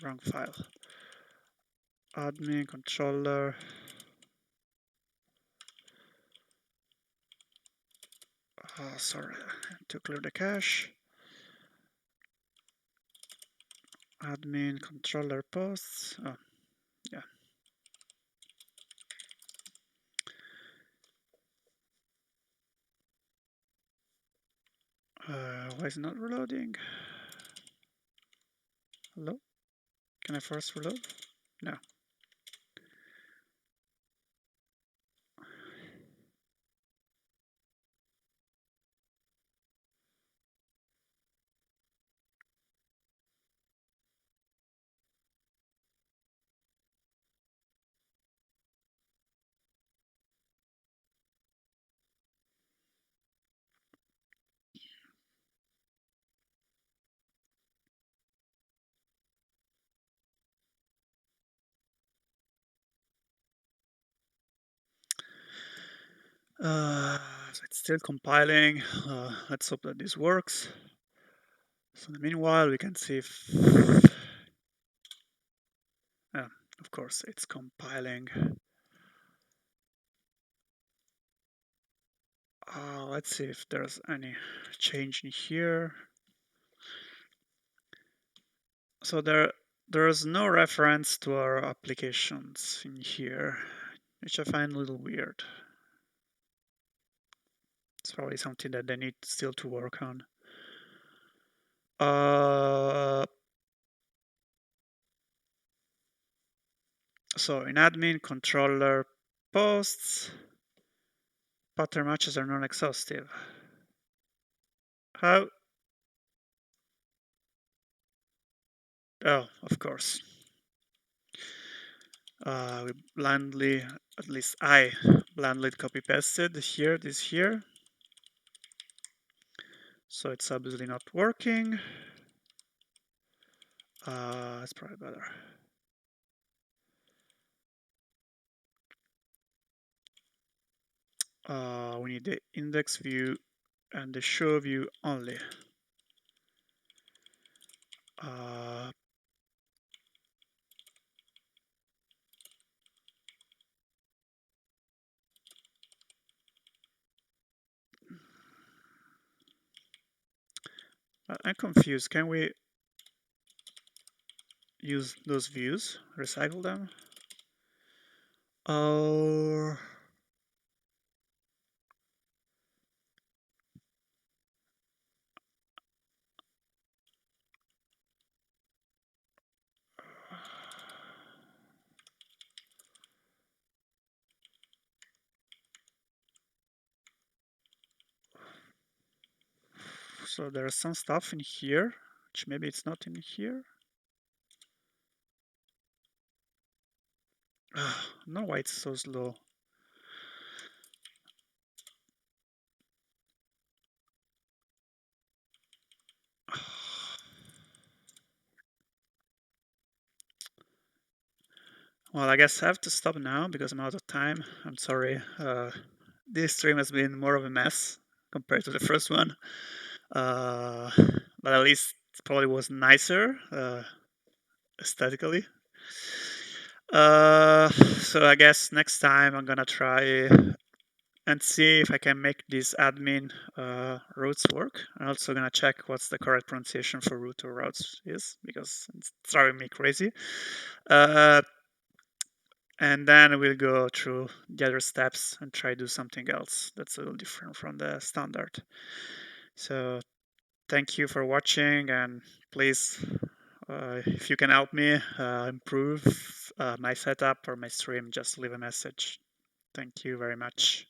wrong file. Admin controller. Sorry, to clear the cache. Admin controller posts. Oh, yeah. Why is it not reloading? Hello? Can I first reload? No. So it's still compiling. Let's hope that this works. So in the meanwhile, we can see if, of course, it's compiling. Let's see if there's any change in here. So there's no reference to our applications in here, which I find a little weird. It's probably something that they need still to work on. So in admin controller posts. Pattern matches are non-exhaustive. How? Oh, of course. We blindly, at least I blindly copy pasted here, this here. So it's obviously not working. It's probably better. We need the index view and the show view only. Uh, I'm confused. Can we use those views, recycle them? Or so there's some stuff in here, which maybe it's not in here. No, why it's so slow. Well, I guess I have to stop now because I'm out of time. I'm sorry. This stream has been more of a mess compared to the first one. But at least it probably was nicer aesthetically. So I guess next time I'm gonna try and see if I can make these admin routes work. I'm also gonna check what's the correct pronunciation for root or routes is because it's driving me crazy. And then we'll go through the other steps and try to do something else that's a little different from the standard. So thank you for watching, and please, if you can help me improve my setup or my stream, just leave a message. Thank you very much.